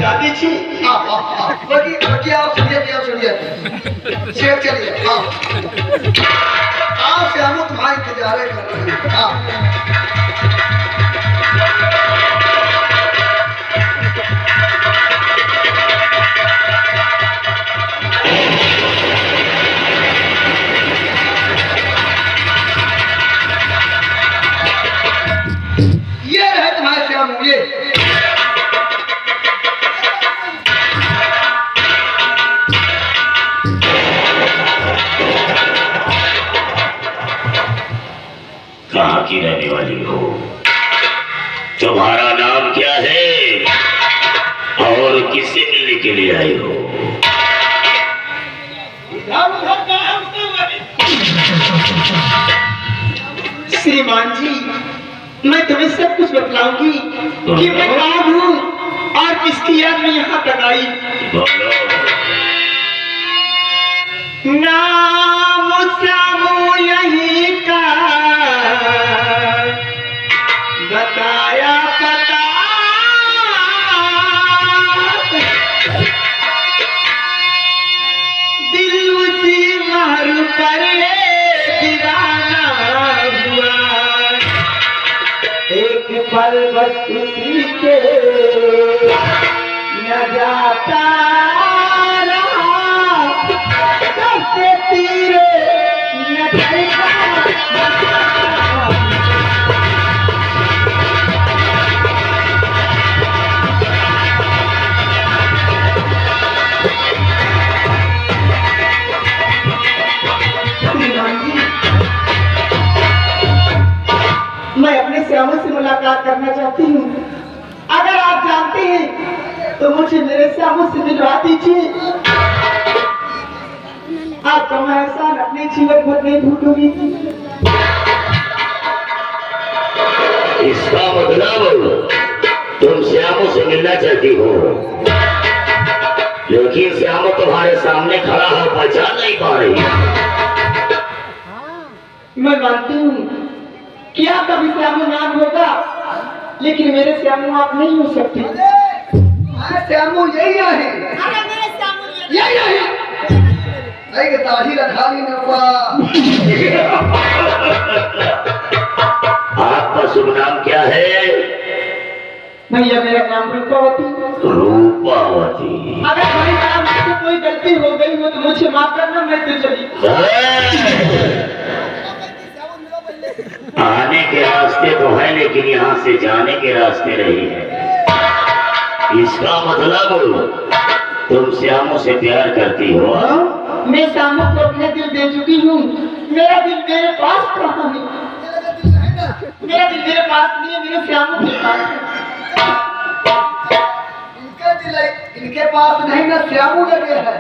शादी थी। बाकी आप सुनिए शेर चलिए। आओ श्यामू तुम्हारा इंतजार कर रहे हैं। ये रहे तुम्हारे श्यामू। ये कहाँ की रहने वाली हो? तुम्हारा नाम क्या है और किससे मिलने के लिए आई हो? श्रीमान जी, मैं तुम्हें सब कुछ बतलाऊंगी कि मैं कौन हूँ और किसकी याद में यहाँ तक आई। नाम श्यामू यही का बताया पता, दिल उसी महर पर दीवाना हुआ, एक पल बस उसी के न जाता रहा, कैसे तीरे न चलता। मैं अपने श्यामू से मुलाकात करना चाहती हूँ। अगर आप जानते हैं तो मुझे मेरे श्यामू से मिलवा दीजिए। आपका मैं एहसान अपने जीवन भर नहीं भूलूंगी। इसका मतलब तुम श्यामू से मिलना चाहती हो, लेकिन श्यामू तुम्हारे सामने खड़ा हो पहचान नहीं पा रही। मैं मानती हूँ कि आपका भी श्यामू नाम होगा, लेकिन मेरे श्यामू आप नहीं हो सकते। श्यामू यही है। यही है। दाढ़ी रखा ली आपका शुभ नाम क्या है? भैया मेरा नाम रूपावती। रूपावती। अगर मेरे नाम से कोई गलती हो गई हो तो मुझे माफ करना, मैं तो चली। आने के रास्ते तो है, लेकिन यहाँ से जाने के रास्ते नहीं है। इसका मतलब तुम श्यामू से प्यार करती हो? मैं श्यामू को अपना दिल दे चुकी हूँ। मेरा दिल मेरे पास कहाँ है? मेरा दिल मेरे पास नहीं है, मेरे श्यामू के पास है। इनके पास नहीं ना श्यामू लगे है,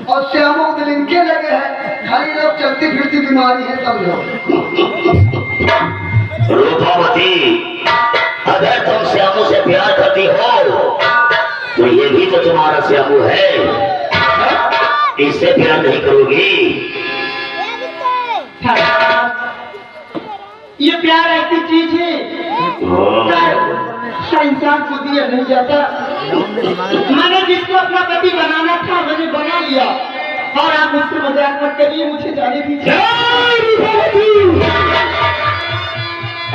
और श्यामू दिल इनके लगे है। खाली लोग चलती फिरती बीमारी है सब लोग। रूपावती, अगर तुम श्यामू से प्यार करती हो तो ये भी तो तुम्हारा श्यामू है, इससे प्यार नहीं करोगी? ये प्यार ऐसी चीज है हर इंसान को दिया नहीं जाता। मैंने जिसको अपना पति बनाना था मैंने बना लिया, और आप मुझसे मजाक मत करिए, मुझे जाने दीजिए।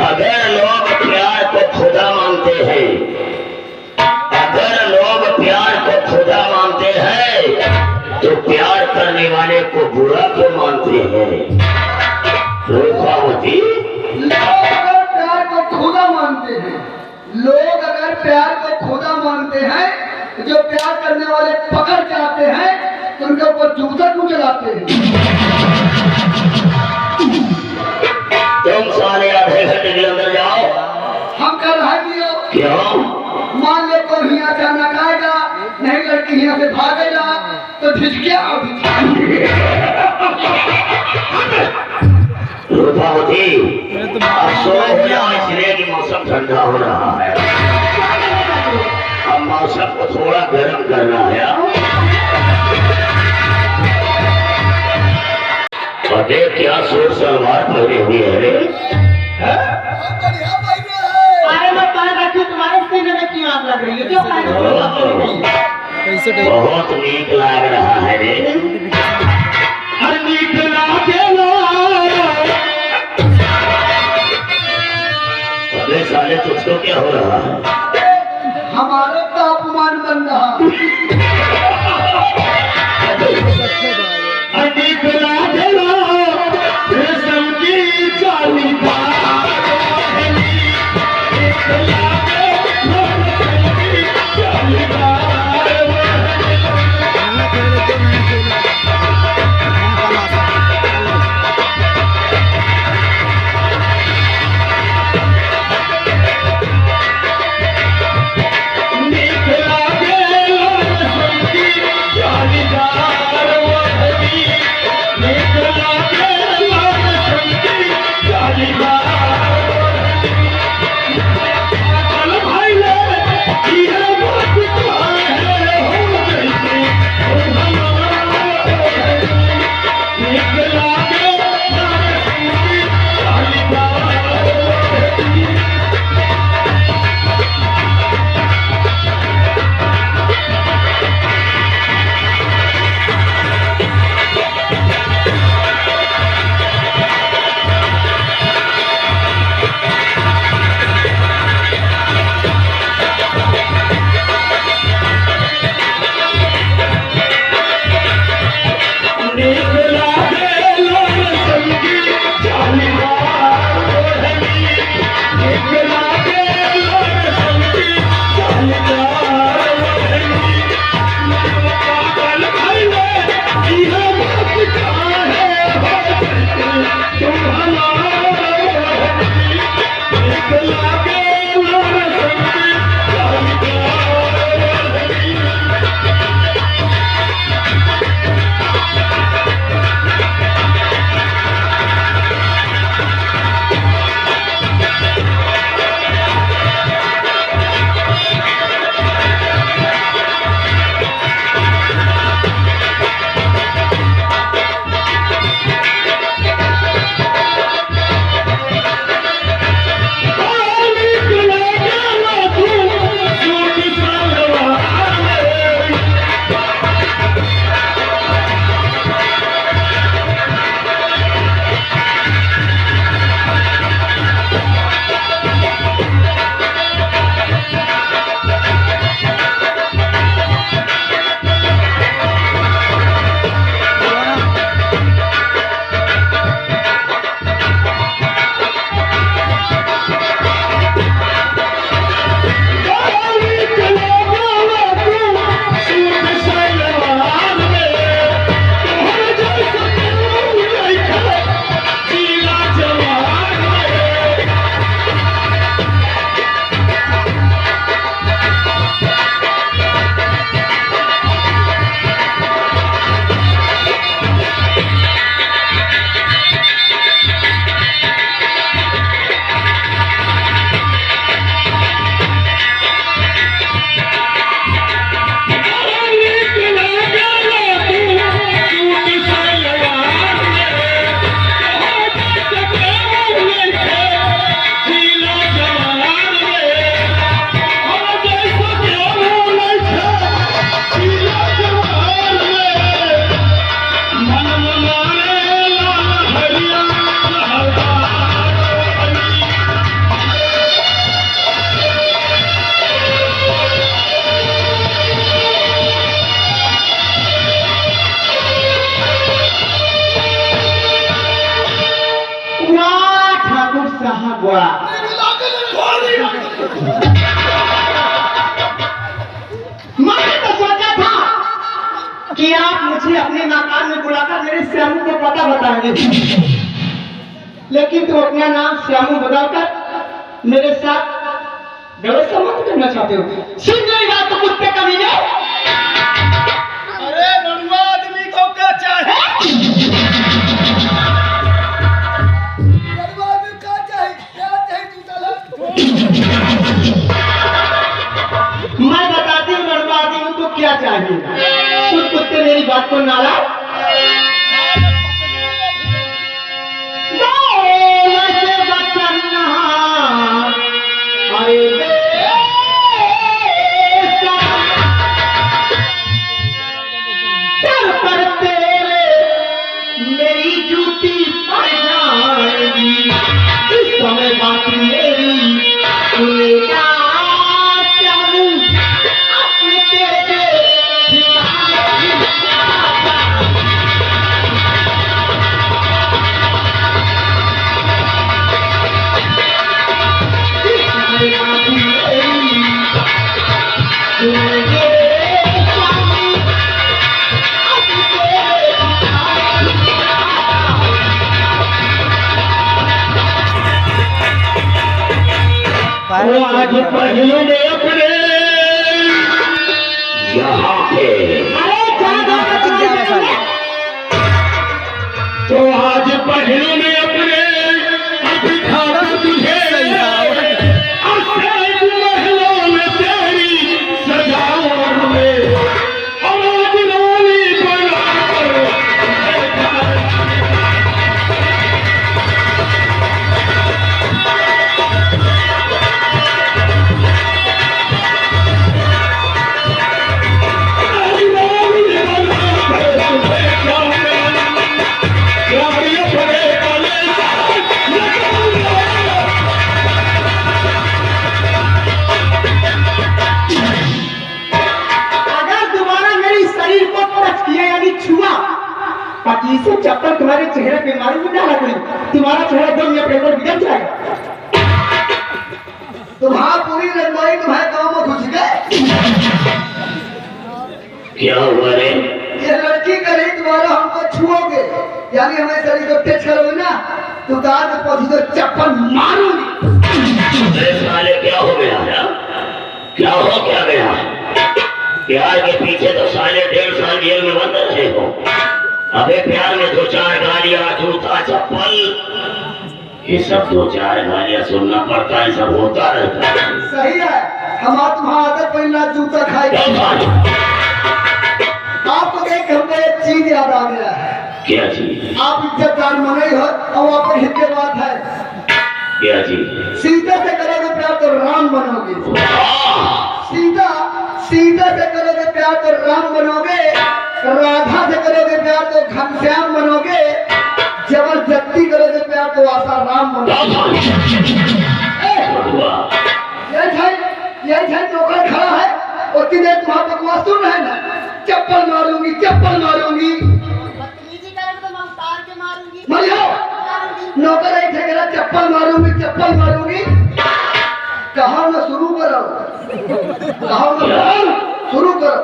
अगर लोग प्यार को खुदा मानते हैं, अगर लोग प्यार को खुदा मानते हैं तो प्यार करने वाले को बुरा क्यों मानते हैं? रूपावती, लोग अगर प्यार को खुदा मानते हैं, लोग अगर प्यार को खुदा मानते हैं, जो प्यार करने वाले पकड़ जाते हैं तो उनके ऊपर जूता क्यों चलाते हैं? तुम सारे आधे घंटे के अंदर जाओ। हम कर रहे दियो। क्यों? मान ले कोई यहाँ अचानक आएगा, नहीं लड़की यहाँ से भागेगा तो झिझकिया। रूपावती, अब सो हो जाओ, इसलिए कि मौसम ठंडा हो रहा है। अब मौसम को थोड़ा गर्म करना है। और देख क्या सूट सलवार पहने हुई है। अरे मैं पैर रखी तुम्हारे सीने में क्यों आग लग रही है? क्यों बहुत नीक लाग रहा है रे। नीक लागेला। अबे साले तुझको क्या हो रहा है? हमारा तो अपमान बन रहा। नीक लागेला। रेशम की जालीदार। नीक लागेला। रेशम की जालीदार। मैंने तो सोचा था कि आप मुझे अपने मकान में बुलाकर मेरे श्यामू को पता बताएंगे, लेकिन तुम अपना नाम श्यामू बदलकर मेरे साथ गलत संबंध करना चाहते हो। सुन मेरी बात तो कुत्ते कभी नहीं। अरे रणुआ आदमी को क्या चाहे? रणुआ आदमी क्या चाहे? क्या चाहे तू चला? मैं बताती हूँ रणुआ आदमी को क्या चाहिए। सुन कुत्ते मेरी बात को नाला पहलू में अपने यहाँ पे तो आज पहलू में अपने दिखाता तुझे महलों में तेरी सजावट में आवाज रानी बना से चप्पल तुम्हारे चेहरे पे मारी भी ना लगी, तुम्हारा चेहरा दम में पेपर बिगड़ जाएगा। तुम्हारा पूरी लंबाई तुम्हारे गाँव में घुस गए। क्या हुआ रे? ये लड़की करी तुम्हारा हमको छुओगे, यानी हमें शरीर को टच करोगे ना तो दांत में पहुंची तो चप्पल मारूंगी। साले क्या हो गया है? क्या हो क्या गया? प्यार के पीछे तो साले 1.5 साल जेल में बंद रहे हो। अबे प्यार में 2-4 गालियां, जूता, चप्पल, ये सब 2-4 गालियां सुनना पड़ता है, सब होता रहता है। सही है, हमारा तुम्हारा आदत पहला जूता खाएगा। आपको देख हमको एक चीज याद आ गया है। क्या चीज? आप इज्जतदार मने हो और वहाँ पर हित के बात है। क्या चीज? सीता से करोगे प्यार तो राम बनोगे। सीता से करोगे प्यार तो राम बनोगे, राधा से करोगे प्यार तो घनश्याम बनोगे, जबरदस्ती करोगे प्यार तो आसाराम बनोगे। यही नौकर खड़ा है और किधर तुम्हारा बकवास सुन रहे ना, चप्पल मारूंगी चप्पल मारूंगी नौकर एक ठेकेला चप्पल मारूंगी चप्पल मारूंगी। कहा मैं शुरू करो, कहा मैं शुरू करो।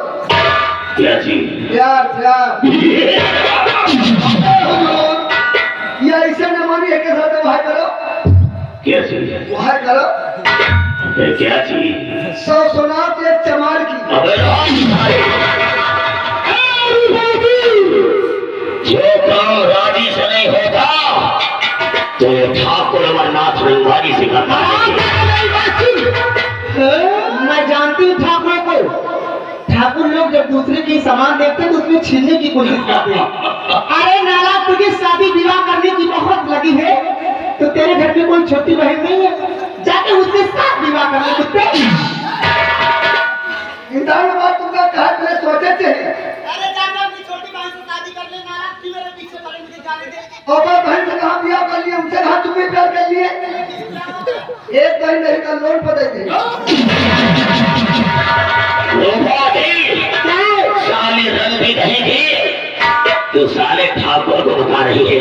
क्या चीज? प्यार प्यार ये ऐसे न मानी एक साथ वह करो। क्या चीज? वह करो। क्या चीज? 100 सोनार एक चमार की। जो काम राजी से नहीं होता तो ये ठाकुर अमरनाथ रंगवारी सिखाता है। मैं जानती हूँ ठाकुर को। ठाकुर लोग जब दूसरे की सामान देखते हैं तो उसमें छीनने की कोशिश करते हैं। अरे नाला, तुझे शादी विवाह करने की बहुत लगी है तो तेरे घर में कोई छोटी बहन नहीं है, जाके उसके साथ विवाह करने कुत्ते। इंसान बात तुमका कहा तुमने सोचे थे। अरे जाकर अपनी छोटी बहन से शादी कर ले, नाला की मेरे पीछे पड़े, मुझे जाने दे। और बहन से कहा ब्याह कर लिए, उनसे कहा तुम भी प्यार कर लिए। एक बहन नहीं का लोन पता थे। साले रंग भी नहीं थी तो साले ठाकुर को बता रही है।